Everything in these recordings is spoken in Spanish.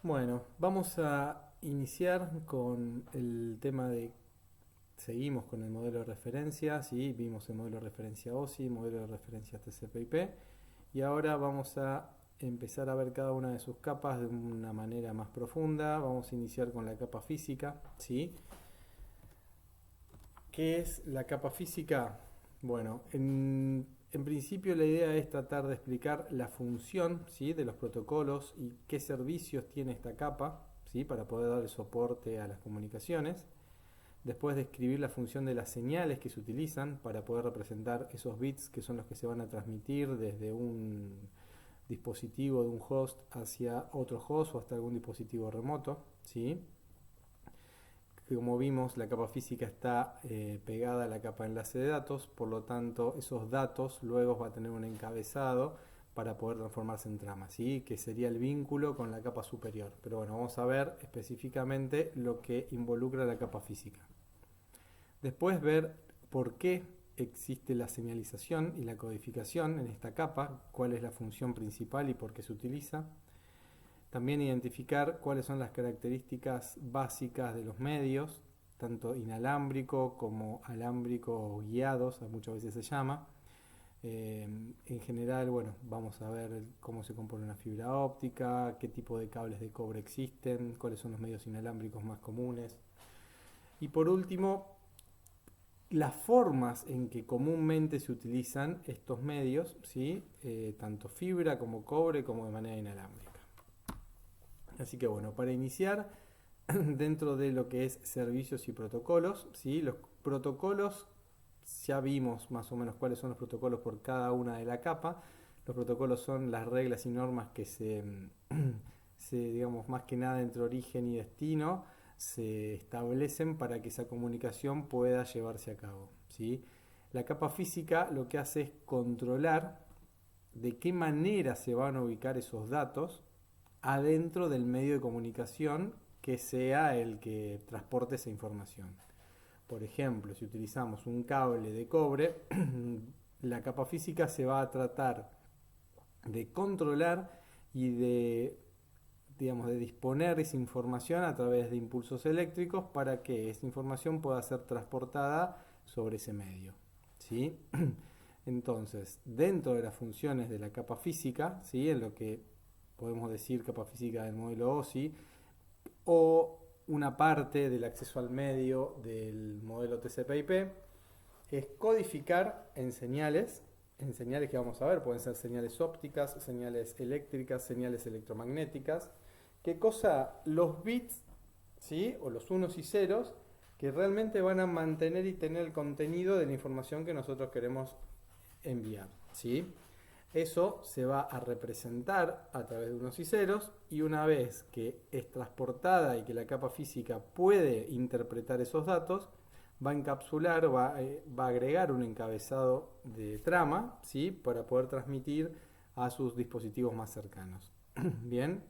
Bueno, vamos a iniciar con el tema de, seguimos con el modelo de referencia, ¿sí? Vimos el modelo de referencia OSI, modelo de referencia TCP/IP, y ahora vamos a empezar a ver cada una de sus capas de una manera más profunda. Vamos a iniciar con la capa física, ¿sí? ¿Qué es la capa física? Bueno, en principio la idea es tratar de explicar la función, ¿sí?, de los protocolos y qué servicios tiene esta capa, ¿sí?, para poder dar el soporte a las comunicaciones. Después describir la función de las señales que se utilizan para poder representar esos bits que son los que se van a transmitir desde un dispositivo de un host hacia otro host o hasta algún dispositivo remoto, ¿sí? Como vimos, la capa física está pegada a la capa de enlace de datos, por lo tanto, esos datos luego va a tener un encabezado para poder transformarse en trama, ¿sí?, que sería el vínculo con la capa superior. Pero bueno, vamos a ver específicamente lo que involucra la capa física. Después ver por qué existe la señalización y la codificación en esta capa, cuál es la función principal y por qué se utiliza. También identificar cuáles son las características básicas de los medios, tanto inalámbrico como alámbrico guiados, muchas veces se llama. En general, bueno, vamos a ver cómo se compone una fibra óptica, qué tipo de cables de cobre existen, cuáles son los medios inalámbricos más comunes. Y por último, las formas en que comúnmente se utilizan estos medios, ¿sí? Tanto fibra como cobre como de manera inalámbrica. Así que bueno, para iniciar, dentro de lo que es servicios y protocolos, ¿sí?, los protocolos, ya vimos más o menos cuáles son los protocolos por cada una de la capa. Los protocolos son las reglas y normas que digamos, más que nada entre origen y destino, se establecen para que esa comunicación pueda llevarse a cabo, ¿sí? La capa física lo que hace es controlar de qué manera se van a ubicar esos datos adentro del medio de comunicación que sea el que transporte esa información. Por ejemplo, si utilizamos un cable de cobre, la capa física se va a tratar de controlar y de, digamos, de disponer esa información a través de impulsos eléctricos para que esa información pueda ser transportada sobre ese medio, ¿sí? Entonces, dentro de las funciones de la capa física, ¿sí?, en lo que podemos decir capa física del modelo OSI, o una parte del acceso al medio del modelo TCP/IP, es codificar en señales que vamos a ver, pueden ser señales ópticas, señales eléctricas, señales electromagnéticas. ¿Qué cosa? Los bits, ¿sí?, o los unos y ceros, que realmente van a mantener y tener el contenido de la información que nosotros queremos enviar, ¿sí? Eso se va a representar a través de unos y ceros, y una vez que es transportada y que la capa física puede interpretar esos datos, va a encapsular, va a agregar un encabezado de trama, ¿sí?, para poder transmitir a sus dispositivos más cercanos. Bien,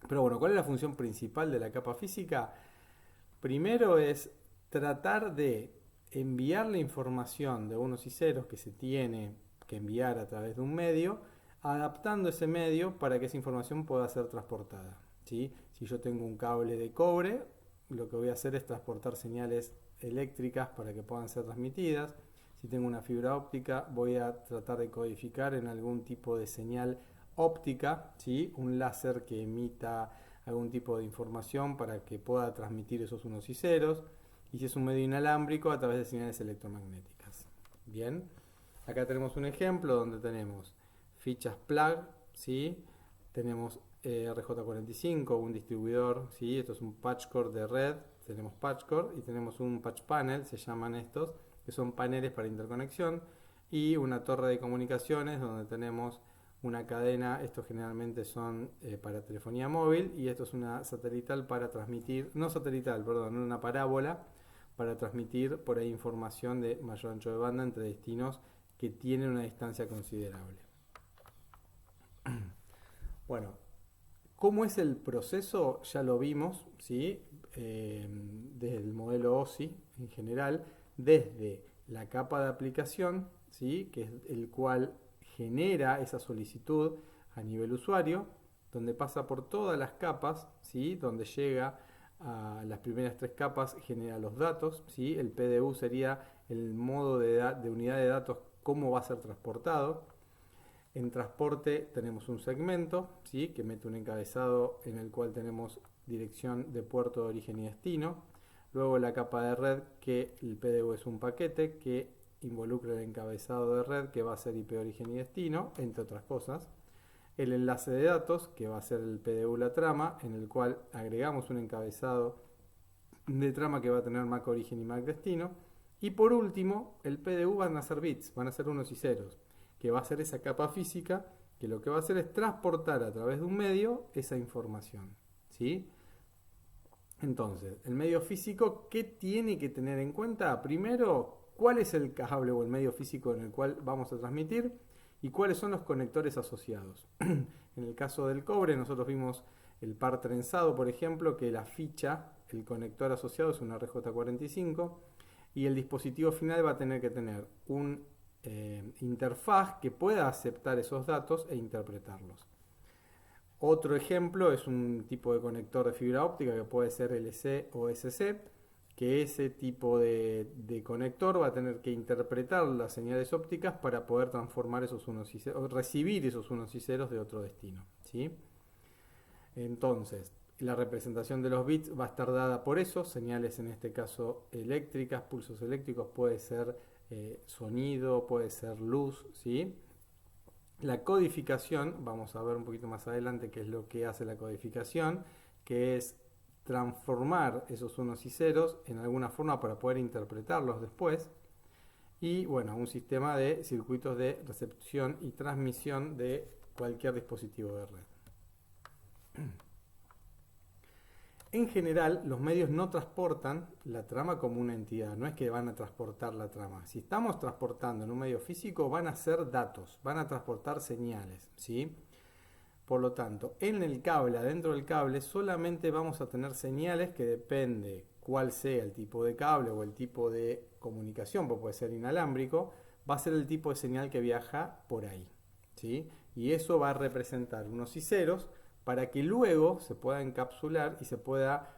pero bueno, ¿cuál es la función principal de la capa física? Primero es tratar de enviar la información de unos y ceros que se tiene que enviar a través de un medio, adaptando ese medio para que esa información pueda ser transportada, ¿sí? Si yo tengo un cable de cobre, lo que voy a hacer es transportar señales eléctricas para que puedan ser transmitidas. Si tengo una fibra óptica, voy a tratar de codificar en algún tipo de señal óptica, ¿sí?, un láser que emita algún tipo de información para que pueda transmitir esos unos y ceros. Y si es un medio inalámbrico, a través de señales electromagnéticas. Bien, acá tenemos un ejemplo donde tenemos fichas plug, ¿sí? Tenemos RJ45, un distribuidor, ¿sí? Esto es un patch core de red, tenemos patch core y tenemos un patch panel, se llaman estos, que son paneles para interconexión, y una torre de comunicaciones donde tenemos una cadena. Estos generalmente son para telefonía móvil, y esto es una satelital para transmitir, no satelital, perdón, una parábola para transmitir por ahí información de mayor ancho de banda entre destinos que tienen una distancia considerable. Bueno, ¿cómo es el proceso? Ya lo vimos, ¿sí? Desde el modelo OSI en general, desde la capa de aplicación, ¿sí?, que es el cual genera esa solicitud a nivel usuario, donde pasa por todas las capas, ¿sí? Donde llega a las primeras 3 capas, genera los datos, ¿sí? El PDU sería el modo de unidad de datos, cómo va a ser transportado. En transporte tenemos un segmento, ¿sí? Que mete un encabezado en el cual tenemos dirección de puerto de origen y destino. Luego la capa de red, que el PDU es un paquete que involucra el encabezado de red, que va a ser IP origen y destino, entre otras cosas. El enlace de datos, que va a ser el PDU la trama, en el cual agregamos un encabezado de trama que va a tener MAC origen y MAC destino. Y por último, el PDU van a ser bits, van a ser unos y ceros, que va a ser esa capa física que lo que va a hacer es transportar a través de un medio esa información, ¿sí? Entonces, el medio físico, ¿qué tiene que tener en cuenta? Primero, ¿cuál es el cable o el medio físico en el cual vamos a transmitir? ¿Y cuáles son los conectores asociados? En el caso del cobre, nosotros vimos el par trenzado, por ejemplo, que la ficha, el conector asociado es una RJ45 y el dispositivo final va a tener que tener un interfaz que pueda aceptar esos datos e interpretarlos. Otro ejemplo es un tipo de conector de fibra óptica que puede ser LC o SC, que ese tipo de conector va a tener que interpretar las señales ópticas para poder transformar esos unos y ceros, o recibir esos unos y ceros de otro destino, ¿sí? Entonces, la representación de los bits va a estar dada por eso, señales en este caso eléctricas, pulsos eléctricos, puede ser sonido, puede ser luz, ¿sí? La codificación, vamos a ver un poquito más adelante qué es lo que hace la codificación, que es transformar esos unos y ceros en alguna forma para poder interpretarlos después. Y bueno, un sistema de circuitos de recepción y transmisión de cualquier dispositivo de red. En general, los medios no transportan la trama como una entidad, no es que van a transportar la trama. Si estamos transportando en un medio físico, van a ser datos, van a transportar señales, ¿sí? Por lo tanto, en el cable, adentro del cable, solamente vamos a tener señales que depende cuál sea el tipo de cable o el tipo de comunicación, porque puede ser inalámbrico, va a ser el tipo de señal que viaja por ahí, ¿sí? Y eso va a representar unos y ceros, para que luego se pueda encapsular y se pueda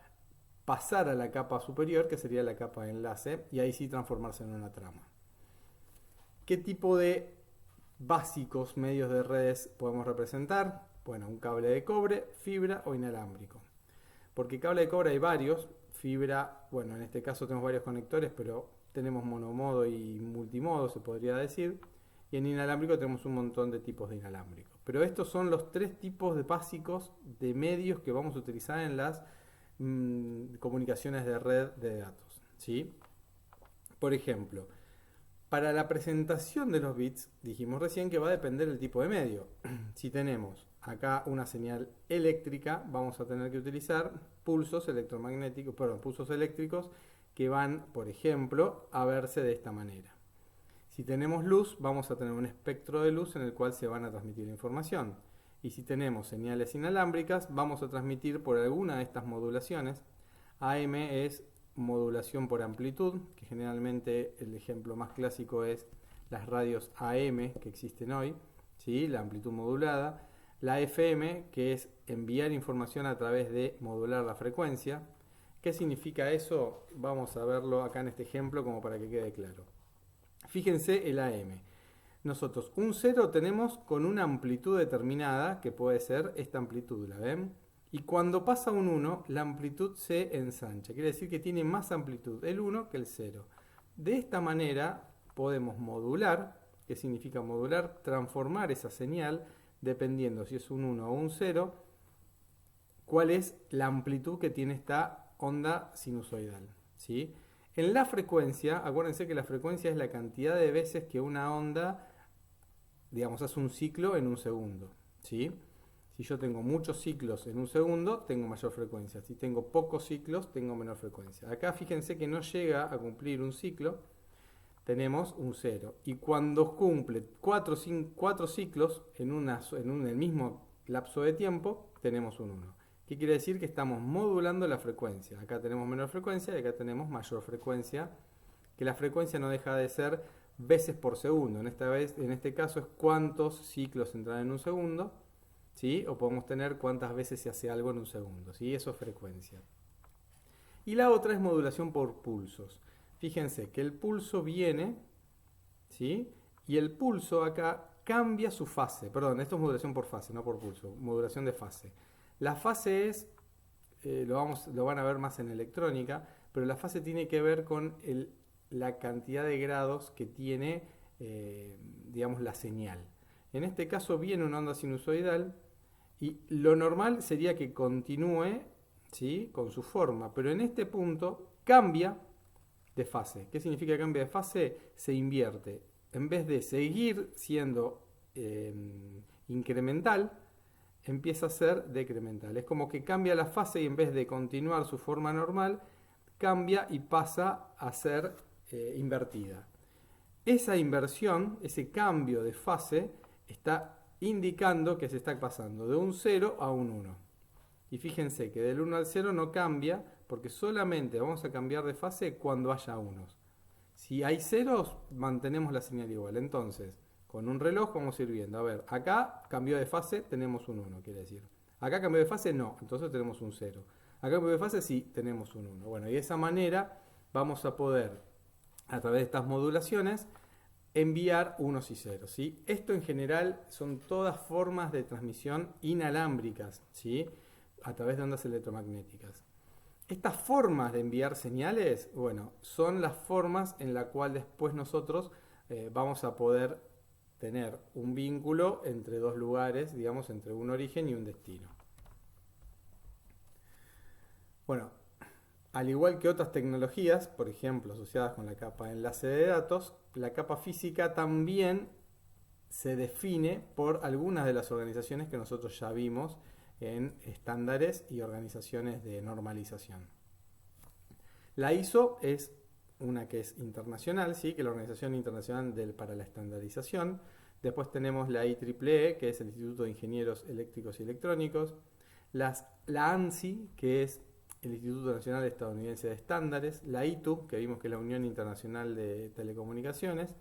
pasar a la capa superior, que sería la capa de enlace, y ahí sí transformarse en una trama. ¿Qué tipo de básicos medios de redes podemos representar? Bueno, un cable de cobre, fibra o inalámbrico. Porque cable de cobre hay varios, fibra, bueno, en este caso tenemos varios conectores, pero tenemos monomodo y multimodo, se podría decir. Y en inalámbrico tenemos un montón de tipos de inalámbrico. Pero estos son los 3 tipos de básicos de medios que vamos a utilizar en las comunicaciones de red de datos, ¿sí? Por ejemplo, para la presentación de los bits, dijimos recién que va a depender del tipo de medio. Si tenemos acá una señal eléctrica, vamos a tener que utilizar pulsos electromagnéticos, perdón, pulsos eléctricos que van, por ejemplo, a verse de esta manera. Si tenemos luz, vamos a tener un espectro de luz en el cual se van a transmitir información. Y si tenemos señales inalámbricas, vamos a transmitir por alguna de estas modulaciones. AM es modulación por amplitud, que generalmente el ejemplo más clásico es las radios AM que existen hoy, ¿sí? La amplitud modulada. La FM, que es enviar información a través de modular la frecuencia. ¿Qué significa eso? Vamos a verlo acá en este ejemplo como para que quede claro. Fíjense el AM. Nosotros un 0 tenemos con una amplitud determinada, que puede ser esta amplitud, ¿la ven? Y cuando pasa un 1, la amplitud se ensancha. Quiere decir que tiene más amplitud el 1 que el 0. De esta manera podemos modular, ¿qué significa modular? Transformar esa señal, dependiendo si es un 1 o un 0, cuál es la amplitud que tiene esta onda sinusoidal, ¿sí? En la frecuencia, acuérdense que la frecuencia es la cantidad de veces que una onda, digamos, hace un ciclo en un segundo, ¿sí? Si yo tengo muchos ciclos en un segundo, tengo mayor frecuencia. Si tengo pocos ciclos, tengo menor frecuencia. Acá fíjense que no llega a cumplir un ciclo, tenemos un 0. Y cuando cumple 4 ciclos en el mismo lapso de tiempo, tenemos un 1. ¿Qué quiere decir? Que estamos modulando la frecuencia. Acá tenemos menor frecuencia y acá tenemos mayor frecuencia, que la frecuencia no deja de ser veces por segundo. En este caso es cuántos ciclos entran en un segundo, ¿sí? O podemos tener cuántas veces se hace algo en un segundo, ¿sí? Eso es frecuencia. Y la otra es modulación por pulsos. Fíjense que el pulso viene, ¿sí? Y el pulso acá cambia su fase. Perdón, esto es modulación por fase, no por pulso. Modulación de fase. La fase es, lo van a ver más en electrónica, pero la fase tiene que ver con la cantidad de grados que tiene, digamos, la señal. En este caso viene una onda sinusoidal y lo normal sería que continúe, ¿sí?, con su forma, pero en este punto cambia de fase. ¿Qué significa cambia de fase? Se invierte. En vez de seguir siendo incremental, empieza a ser decremental. Es como que cambia la fase y en vez de continuar su forma normal, cambia y pasa a ser invertida. Esa inversión, ese cambio de fase, está indicando que se está pasando de un 0 a un 1. Y fíjense que del 1 al 0 no cambia, porque solamente vamos a cambiar de fase cuando haya unos. Si hay ceros, mantenemos la señal igual. Entonces, con un reloj vamos a ir viendo. A ver, acá cambió de fase, tenemos un 1, quiere decir. Acá cambió de fase, no, entonces tenemos un 0. Acá cambió de fase, sí, tenemos un 1. Bueno, y de esa manera vamos a poder, a través de estas modulaciones, enviar unos y ceros, ¿sí? Esto en general son todas formas de transmisión inalámbricas, ¿sí?, a través de ondas electromagnéticas. Estas formas de enviar señales, bueno, son las formas en las cuales después nosotros vamos a poder tener un vínculo entre dos lugares, digamos, entre un origen y un destino. Bueno, al igual que otras tecnologías, por ejemplo, asociadas con la capa de enlace de datos, la capa física también se define por algunas de las organizaciones que nosotros ya vimos en estándares y organizaciones de normalización. La ISO es una que es internacional, ¿sí?, que es la Organización Internacional para la Estandarización. Después tenemos la IEEE, que es el Instituto de Ingenieros Eléctricos y Electrónicos. La ANSI, que es el Instituto Nacional Estadounidense de Estándares. La ITU, que vimos que es la Unión Internacional de Telecomunicaciones.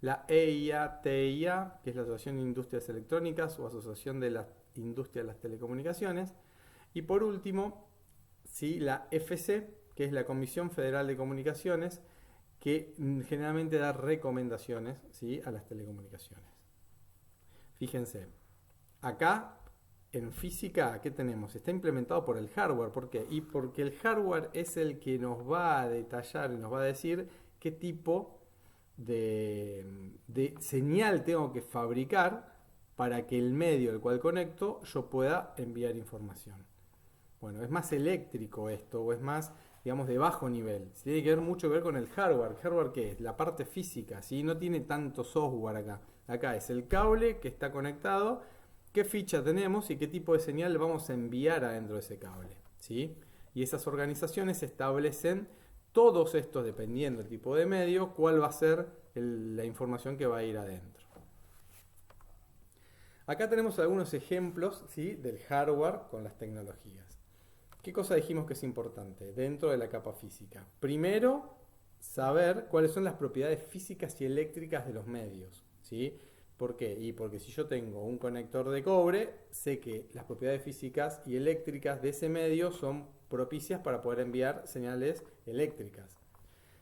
La EIA-TIA, que es la Asociación de Industrias Electrónicas o Asociación de la Industria de las Telecomunicaciones. Y por último, ¿sí?, la FC, que es la Comisión Federal de Comunicaciones, que generalmente da recomendaciones, ¿sí?, a las telecomunicaciones. Fíjense, acá en física, ¿qué tenemos? Está implementado por el hardware. ¿Por qué? Y porque el hardware es el que nos va a detallar y nos va a decir qué tipo de señal tengo que fabricar para que el medio al cual conecto yo pueda enviar información. Bueno, es más eléctrico esto, o es más, digamos, de bajo nivel. Tiene que ver mucho que ver con el hardware. ¿El hardware qué es? La parte física, ¿sí? No tiene tanto software acá. Acá es el cable que está conectado, qué ficha tenemos y qué tipo de señal vamos a enviar adentro de ese cable, ¿sí? Y esas organizaciones establecen todos estos, dependiendo del tipo de medio, cuál va a ser la información que va a ir adentro. Acá tenemos algunos ejemplos, ¿sí?, del hardware con las tecnologías. ¿Qué cosa dijimos que es importante dentro de la capa física? Primero, saber cuáles son las propiedades físicas y eléctricas de los medios, ¿sí? ¿Por qué? Y porque si yo tengo un conector de cobre, sé que las propiedades físicas y eléctricas de ese medio son propicias para poder enviar señales eléctricas.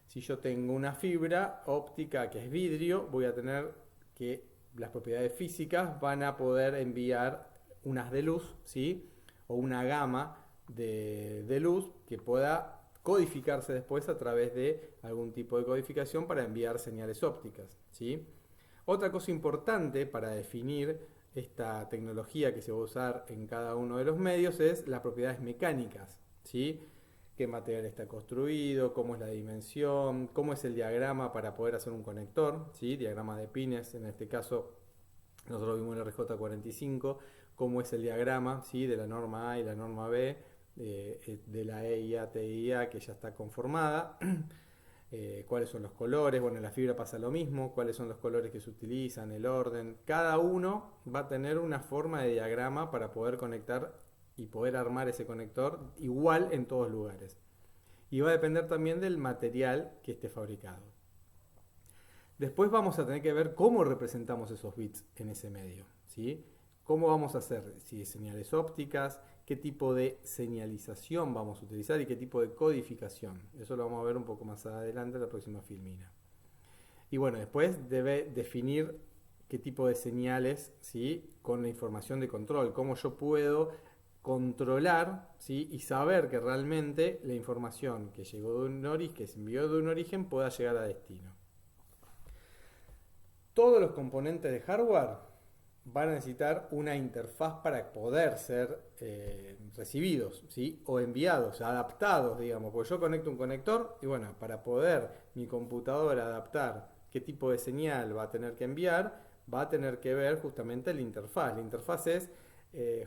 Si yo tengo una fibra óptica que es vidrio, voy a tener que las propiedades físicas van a poder enviar unas de luz, ¿sí?, o una gama de luz que pueda codificarse después a través de algún tipo de codificación para enviar señales ópticas, ¿sí? Otra cosa importante para definir esta tecnología que se va a usar en cada uno de los medios es las propiedades mecánicas, ¿sí? Qué material está construido, cómo es la dimensión, cómo es el diagrama para poder hacer un conector, ¿sí?, diagrama de pines, en este caso nosotros vimos el RJ45, cómo es el diagrama, ¿sí?, de la norma A y la norma B, de la EIA, TIA, que ya está conformada. Cuáles son los colores, bueno, en la fibra pasa lo mismo, cuáles son los colores que se utilizan, el orden. Cada uno va a tener una forma de diagrama para poder conectar y poder armar ese conector igual en todos lugares. Y va a depender también del material que esté fabricado. Después vamos a tener que ver cómo representamos esos bits en ese medio, ¿sí? ¿Cómo vamos a hacer? Si señales ópticas, qué tipo de señalización vamos a utilizar y qué tipo de codificación. Eso lo vamos a ver un poco más adelante en la próxima filmina. Y bueno, después debe definir qué tipo de señales, ¿sí? Con la información de control, cómo yo puedo controlar, ¿sí? Y saber que realmente la información que llegó de un origen, que se envió de un origen, pueda llegar a destino. Todos los componentes de hardware van a necesitar una interfaz para poder ser recibidos, ¿sí? O enviados, adaptados, digamos. Porque yo conecto un conector y bueno, para poder mi computadora adaptar qué tipo de señal va a tener que enviar, va a tener que ver justamente la interfaz. La interfaz es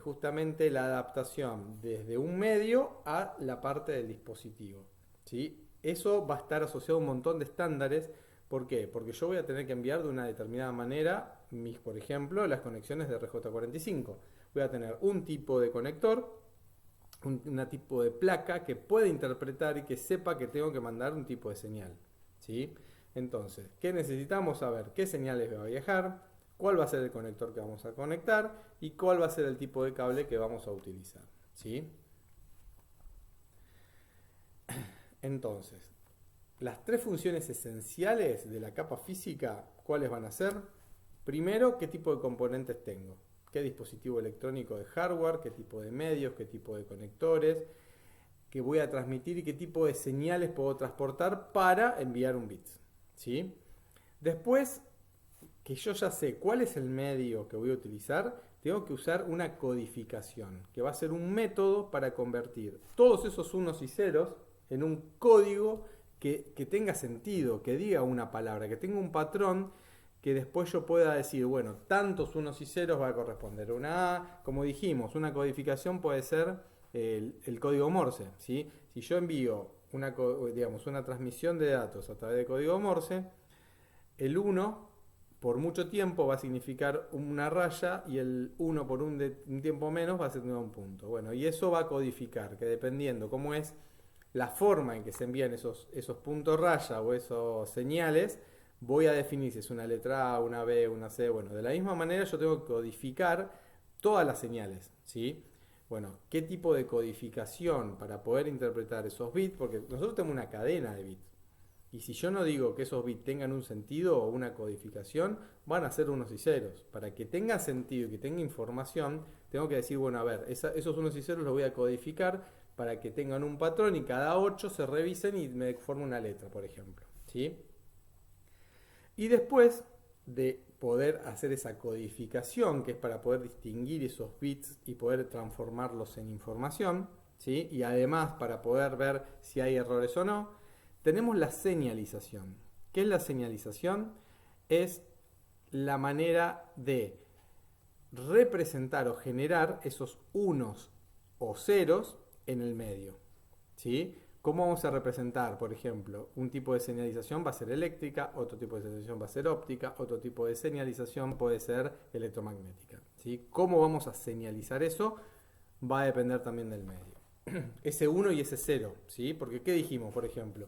justamente la adaptación desde un medio a la parte del dispositivo, ¿sí? Eso va a estar asociado a un montón de estándares. ¿Por qué? Porque yo voy a tener que enviar de una determinada manera por ejemplo, las conexiones de RJ45. Voy a tener un tipo de conector, un tipo de placa que puede interpretar y que sepa que tengo que mandar un tipo de señal, ¿sí? Entonces, ¿qué necesitamos saber? ¿Qué señales va a viajar? ¿Cuál va a ser el conector que vamos a conectar? ¿Y cuál va a ser el tipo de cable que vamos a utilizar? ¿Sí? Entonces, las tres funciones esenciales de la capa física, ¿cuáles van a ser? Primero, ¿qué tipo de componentes tengo? ¿Qué dispositivo electrónico de hardware? ¿Qué tipo de medios? ¿Qué tipo de conectores? ¿Qué voy a transmitir y qué tipo de señales puedo transportar para enviar un bit? ¿Sí? Después, que yo ya sé cuál es el medio que voy a utilizar, tengo que usar una codificación, que va a ser un método para convertir todos esos unos y ceros en un código que tenga sentido, que diga una palabra, que tenga un patrón, que después yo pueda decir, bueno, tantos unos y ceros va a corresponder a una A. Como dijimos, una codificación puede ser el código Morse, ¿sí? Si yo envío una transmisión de datos a través de código Morse, el 1 por mucho tiempo va a significar una raya y el 1 por un tiempo menos va a ser un punto. Bueno, y eso va a codificar, que dependiendo cómo es la forma en que se envían esos puntos raya o esos señales, voy a definir si es una letra A, una B, una C. Bueno, de la misma manera yo tengo que codificar todas las señales, ¿sí? Bueno, ¿qué tipo de codificación para poder interpretar esos bits? Porque nosotros tenemos una cadena de bits. Y si yo no digo que esos bits tengan un sentido o una codificación, van a ser unos y ceros. Para que tenga sentido y que tenga información, tengo que decir, bueno, a ver, esos unos y ceros los voy a codificar para que tengan un patrón y cada 8 se revisen y me forme una letra, por ejemplo, ¿sí? Y después de poder hacer esa codificación, que es para poder distinguir esos bits y poder transformarlos en información, ¿sí? Y además para poder ver si hay errores o no, tenemos la señalización. ¿Qué es la señalización? Es la manera de representar o generar esos unos o ceros en el medio, ¿sí? ¿Cómo vamos a representar, por ejemplo, un tipo de señalización va a ser eléctrica, otro tipo de señalización va a ser óptica, otro tipo de señalización puede ser electromagnética, ¿sí? ¿Cómo vamos a señalizar eso? Va a depender también del medio. Ese 1 y ese 0, ¿sí? Porque ¿qué dijimos, por ejemplo?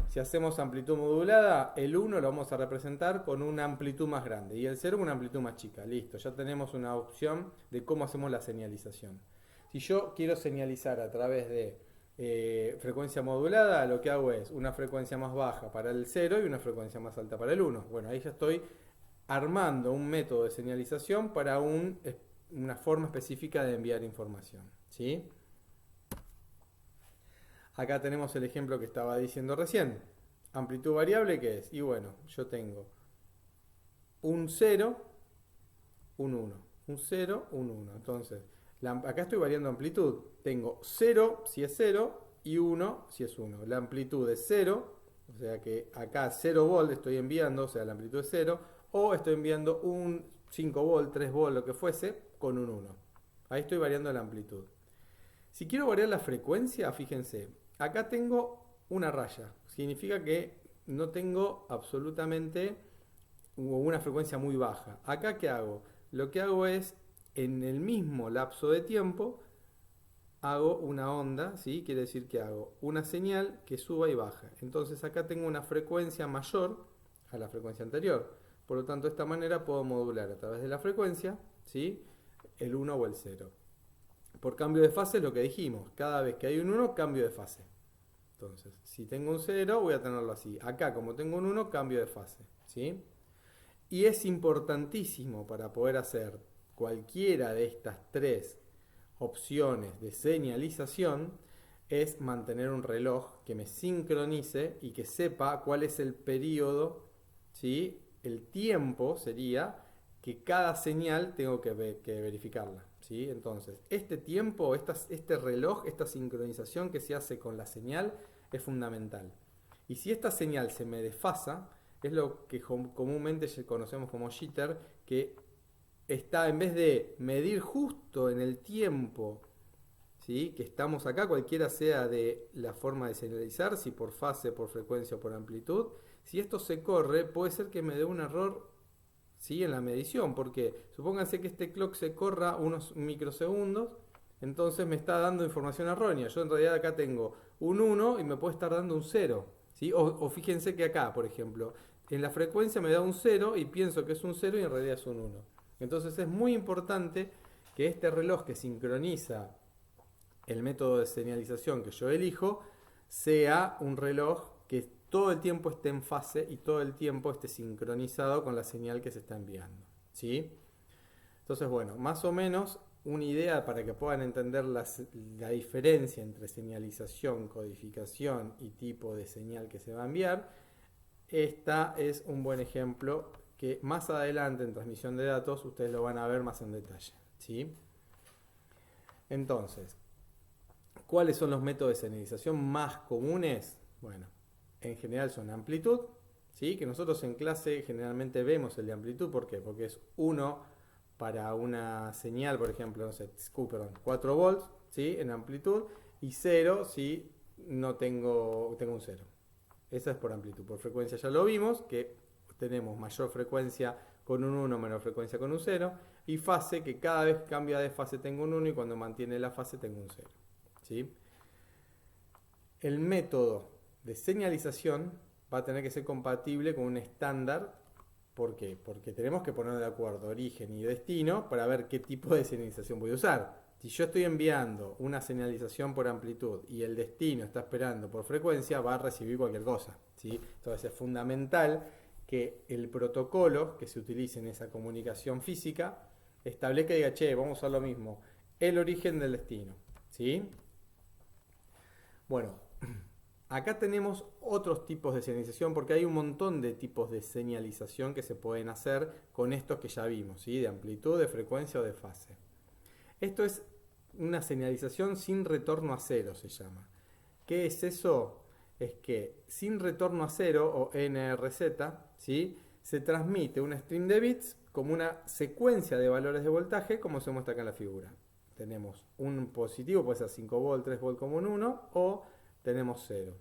Si hacemos amplitud modulada, el 1 lo vamos a representar con una amplitud más grande y el 0 con una amplitud más chica. Listo, ya tenemos una opción de cómo hacemos la señalización. Si yo quiero señalizar a través de frecuencia modulada, lo que hago es una frecuencia más baja para el 0 y una frecuencia más alta para el 1. Bueno, ahí ya estoy armando un método de señalización para una forma específica de enviar información, ¿sí? Acá tenemos el ejemplo que estaba diciendo recién. Amplitud variable, ¿qué es? Y bueno, yo tengo un 0, un 1. Un 0, un 1. Entonces, acá estoy variando amplitud. Tengo 0 si es 0 y 1 si es 1. La amplitud es 0, o sea que acá 0 volt estoy enviando, o sea la amplitud es 0, o estoy enviando un 5 volt, 3 volt, lo que fuese, con un 1. Ahí estoy variando la amplitud. Si quiero variar la frecuencia, fíjense, acá tengo una raya. Significa que no tengo absolutamente una frecuencia muy baja. Acá, ¿qué hago? Lo que hago es, en el mismo lapso de tiempo, hago una onda, ¿sí? Quiere decir que hago una señal que suba y baja. Entonces acá tengo una frecuencia mayor a la frecuencia anterior. Por lo tanto, de esta manera puedo modular a través de la frecuencia, ¿sí? el 1 o el 0. Por cambio de fase es lo que dijimos, cada vez que hay un 1, cambio de fase. Entonces, si tengo un 0, voy a tenerlo así. Acá, como tengo un 1, cambio de fase, ¿sí? Y es importantísimo para poder hacer cualquiera de estas tres opciones de señalización, es mantener un reloj que me sincronice y que sepa cuál es el periodo, ¿sí? El tiempo sería que cada señal tengo que verificarla, ¿sí? Entonces, este tiempo, este reloj, esta sincronización que se hace con la señal es fundamental. Y si esta señal se me desfasa, es lo que comúnmente conocemos como jitter, que está, en vez de medir justo en el tiempo, ¿sí?, que estamos acá, cualquiera sea de la forma de señalizar, si por fase, por frecuencia o por amplitud, si esto se corre, puede ser que me dé un error, ¿sí?, en la medición, porque supónganse que este clock se corra unos microsegundos, entonces me está dando información errónea. Yo en realidad acá tengo un 1 y me puede estar dando un 0, ¿sí? O fíjense que acá, por ejemplo, en la frecuencia me da un 0 y pienso que es un 0 y en realidad es un 1. Entonces es muy importante que este reloj que sincroniza el método de señalización que yo elijo sea un reloj que todo el tiempo esté en fase y todo el tiempo esté sincronizado con la señal que se está enviando, ¿sí? Entonces, bueno, más o menos una idea para que puedan entender la diferencia entre señalización, codificación y tipo de señal que se va a enviar. Esta es un buen ejemplo que más adelante en transmisión de datos ustedes lo van a ver más en detalle, ¿sí? Entonces, ¿cuáles son los métodos de señalización más comunes? Bueno, en general son amplitud, ¿sí? Que nosotros en clase generalmente vemos el de amplitud. ¿Por qué? Porque es 1 para una señal, por ejemplo, no sé, 4 volts, ¿sí?, en amplitud, y 0 si no tengo un 0. Esa es por amplitud. Por frecuencia ya lo vimos, que tenemos mayor frecuencia con un 1, menor frecuencia con un 0, y fase, que cada vez cambia de fase tengo un 1 y cuando mantiene la fase tengo un 0, ¿sí? El método de señalización va a tener que ser compatible con un estándar. ¿Por qué? Porque tenemos que poner de acuerdo origen y destino para ver qué tipo de señalización voy a usar. Si yo estoy enviando una señalización por amplitud y el destino está esperando por frecuencia, va a recibir cualquier cosa, ¿sí? Entonces es fundamental que el protocolo que se utilice en esa comunicación física establezca y diga, che, vamos a usar lo mismo, el origen del destino, ¿sí? Bueno, acá tenemos otros tipos de señalización, porque hay un montón de tipos de señalización que se pueden hacer con estos que ya vimos, ¿sí?, de amplitud, de frecuencia o de fase. Esto es una señalización sin retorno a cero, se llama. ¿Qué es eso? Es que sin retorno a cero, o NRZ, ¿sí?, se transmite un stream de bits como una secuencia de valores de voltaje, como se muestra acá en la figura. Tenemos un positivo, puede ser 5 volt, 3 volt como un 1, o tenemos 0.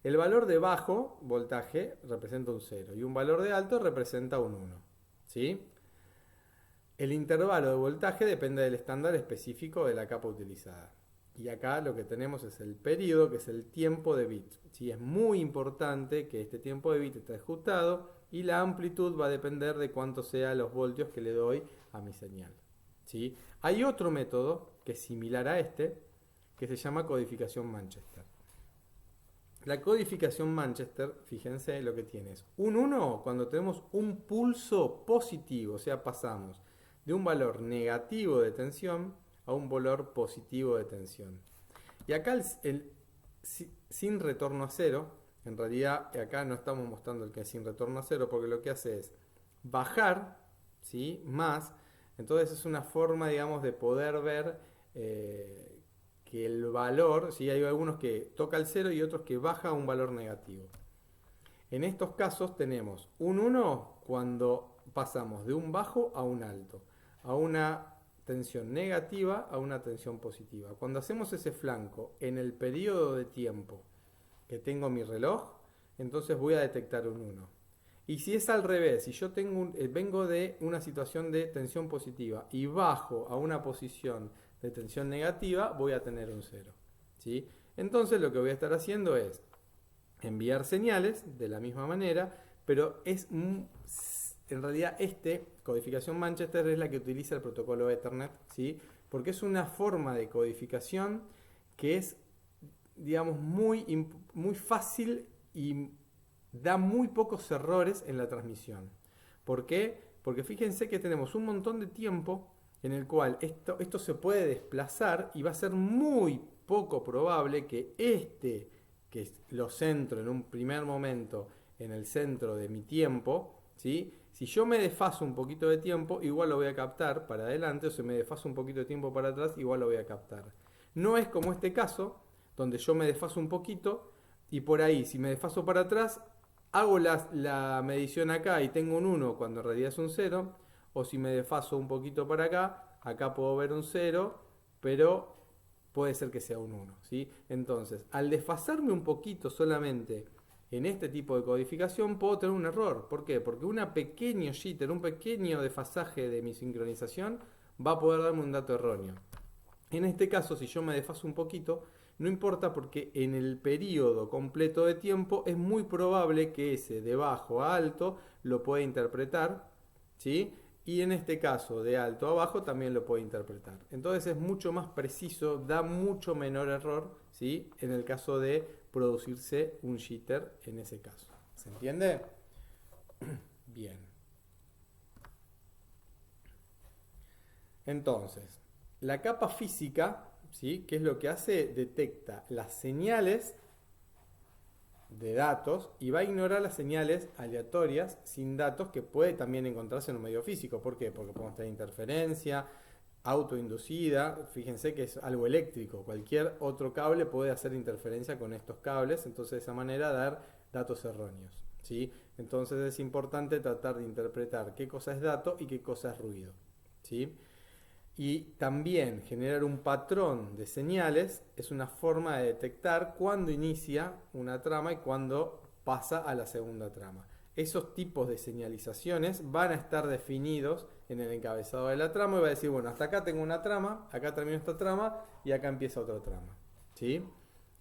El valor de bajo voltaje representa un 0 y un valor de alto representa un 1, ¿sí? El intervalo de voltaje depende del estándar específico de la capa utilizada. Y acá lo que tenemos es el periodo, que es el tiempo de bit, ¿sí? Es muy importante que este tiempo de bit esté ajustado y la amplitud va a depender de cuánto sean los voltios que le doy a mi señal, ¿sí? Hay otro método que es similar a este, que se llama codificación Manchester. La codificación Manchester, fíjense lo que tiene, es un 1 cuando tenemos un pulso positivo, o sea, pasamos de un valor negativo de tensión a un valor positivo de tensión. Y acá sin retorno a cero, en realidad acá no estamos mostrando el que es sin retorno a cero, porque lo que hace es bajar, ¿sí?, más. Entonces es una forma, digamos, de poder ver que el valor, ¿sí?, hay algunos que toca el 0 y otros que baja a un valor negativo. En estos casos tenemos un 1 cuando pasamos de un bajo a un alto, a una tensión negativa a una tensión positiva. Cuando hacemos ese flanco en el periodo de tiempo que tengo mi reloj, entonces voy a detectar un 1. Y si es al revés, si yo vengo de una situación de tensión positiva y bajo a una posición de tensión negativa, voy a tener un 0, ¿sí? Entonces lo que voy a estar haciendo es enviar señales de la misma manera, pero en realidad codificación Manchester es la que utiliza el protocolo Ethernet, ¿sí? Porque es una forma de codificación que es, digamos, muy fácil y da muy pocos errores en la transmisión. ¿Por qué? Porque fíjense que tenemos un montón de tiempo en el cual esto se puede desplazar y va a ser muy poco probable que que lo centro en un primer momento en el centro de mi tiempo, ¿sí? Si yo me desfaso un poquito de tiempo, igual lo voy a captar para adelante, o si me desfaso un poquito de tiempo para atrás, igual lo voy a captar. No es como este caso, donde yo me desfaso un poquito y por ahí, si me desfaso para atrás, hago la medición acá y tengo un 1 cuando en realidad es un 0, o si me desfaso un poquito para acá puedo ver un 0, pero puede ser que sea un 1, ¿sí? Entonces, al desfasarme un poquito solamente en este tipo de codificación, puedo tener un error. ¿Por qué? Porque un pequeño jitter, un pequeño desfasaje de mi sincronización va a poder darme un dato erróneo. En este caso, si yo me desfaso un poquito, no importa porque en el periodo completo de tiempo es muy probable que ese de bajo a alto lo pueda interpretar, ¿sí? Y en este caso de alto a bajo también lo puede interpretar. Entonces es mucho más preciso, da mucho menor error, ¿sí? En el caso de producirse un jitter en ese caso. ¿Se entiende? Bien. Entonces, la capa física, ¿sí? ¿Qué es lo que hace? Detecta las señales de datos y va a ignorar las señales aleatorias sin datos que puede también encontrarse en un medio físico. ¿Por qué? Porque podemos tener interferencia autoinducida, fíjense que es algo eléctrico, cualquier otro cable puede hacer interferencia con estos cables, entonces de esa manera dar datos erróneos, ¿sí? Entonces es importante tratar de interpretar qué cosa es dato y qué cosa es ruido, ¿sí? Y también generar un patrón de señales es una forma de detectar cuándo inicia una trama y cuándo pasa a la segunda trama. Esos tipos de señalizaciones van a estar definidos en el encabezado de la trama y va a decir, bueno, hasta acá tengo una trama, acá termino esta trama y acá empieza otra trama, ¿sí?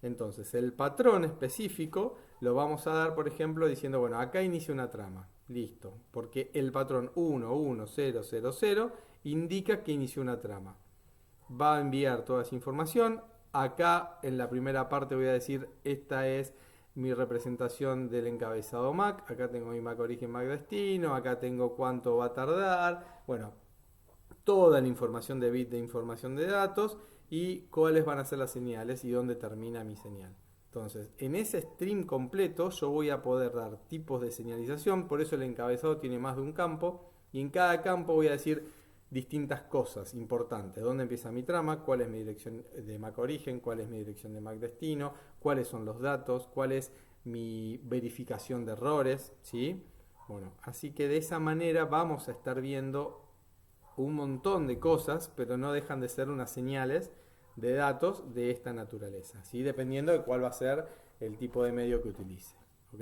Entonces, el patrón específico lo vamos a dar, por ejemplo, diciendo, bueno, acá inicia una trama, listo, porque el patrón 1, 1, 0, 0, 0 indica que inició una trama. Va a enviar toda esa información. Acá en la primera parte voy a decir, esta es mi representación del encabezado MAC. Acá tengo mi MAC origen, MAC destino. Acá tengo cuánto va a tardar. Bueno, toda la información de bit de información de datos y cuáles van a ser las señales y dónde termina mi señal. Entonces, en ese stream completo yo voy a poder dar tipos de señalización, por eso el encabezado tiene más de un campo y en cada campo voy a decir distintas cosas importantes. ¿Dónde empieza mi trama? ¿Cuál es mi dirección de MAC origen? ¿Cuál es mi dirección de MAC destino? ¿Cuáles son los datos? ¿Cuál es mi verificación de errores? ¿Sí? Bueno, así que de esa manera vamos a estar viendo un montón de cosas, pero no dejan de ser unas señales de datos de esta naturaleza, ¿sí? Dependiendo de cuál va a ser el tipo de medio que utilice. ¿Ok?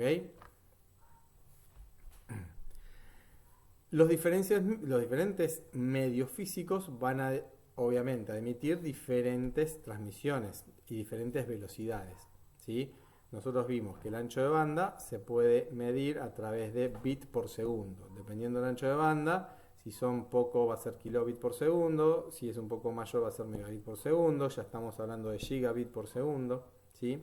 Los diferentes medios físicos van a, obviamente, a emitir diferentes transmisiones y diferentes velocidades, ¿sí? Nosotros vimos que el ancho de banda se puede medir a través de bit por segundo. Dependiendo del ancho de banda, si son poco va a ser kilobit por segundo, si es un poco mayor va a ser megabit por segundo, ya estamos hablando de gigabit por segundo, ¿sí?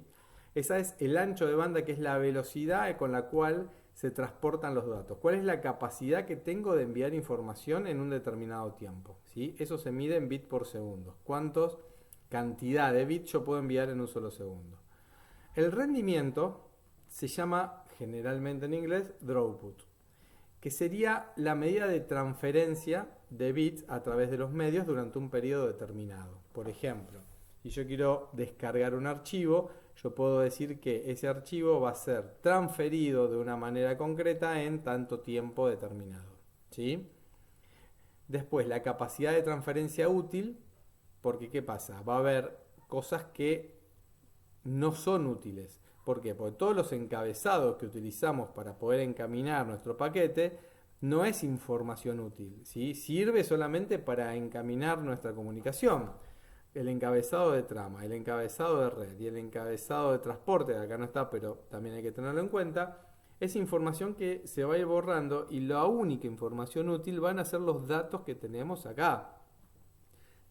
Esa es el ancho de banda, que es la velocidad con la cual se transportan los datos. ¿Cuál es la capacidad que tengo de enviar información en un determinado tiempo? ¿Sí? Eso se mide en bit por segundo. ¿Cuántos cantidad de bits yo puedo enviar en un solo segundo? El rendimiento se llama generalmente en inglés throughput, que sería la medida de transferencia de bits a través de los medios durante un periodo determinado. Por ejemplo, si yo quiero descargar un archivo, yo puedo decir que ese archivo va a ser transferido de una manera concreta en tanto tiempo determinado, ¿sí? Después, la capacidad de transferencia útil, porque ¿qué pasa? Va a haber cosas que no son útiles. ¿Por qué? Porque todos los encabezados que utilizamos para poder encaminar nuestro paquete no es información útil, ¿sí? Sirve solamente para encaminar nuestra comunicación. El encabezado de trama, el encabezado de red y el encabezado de transporte, acá no está, pero también hay que tenerlo en cuenta, es información que se va a ir borrando y la única información útil van a ser los datos que tenemos acá.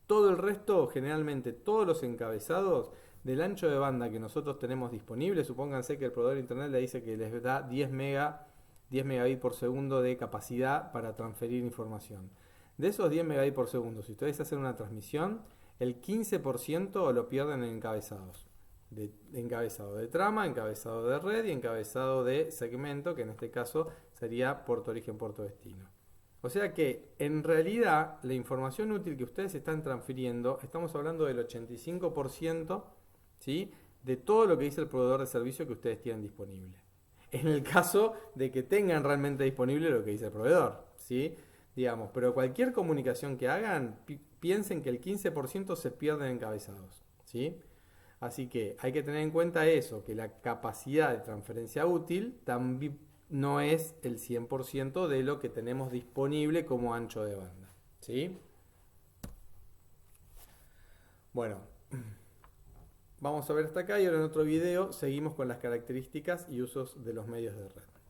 Todo el resto, generalmente todos los encabezados del ancho de banda que nosotros tenemos disponible, supónganse que el proveedor de internet le dice que les da 10 megabits por segundo de capacidad para transferir información. De esos 10 megabits por segundo, si ustedes hacen una transmisión, el 15% lo pierden en encabezados. Encabezado de trama, encabezado de red y encabezado de segmento, que en este caso sería puerto origen, puerto destino. O sea que en realidad la información útil que ustedes están transfiriendo, estamos hablando del 85%, ¿sí?, de todo lo que dice el proveedor de servicio que ustedes tienen disponible. En el caso de que tengan realmente disponible lo que dice el proveedor, ¿sí? Digamos, pero cualquier comunicación que hagan, piensen que el 15% se pierde en encabezados, ¿sí? Así que hay que tener en cuenta eso, que la capacidad de transferencia útil también no es el 100% de lo que tenemos disponible como ancho de banda, ¿sí? Bueno, vamos a ver hasta acá y ahora en otro video seguimos con las características y usos de los medios de red.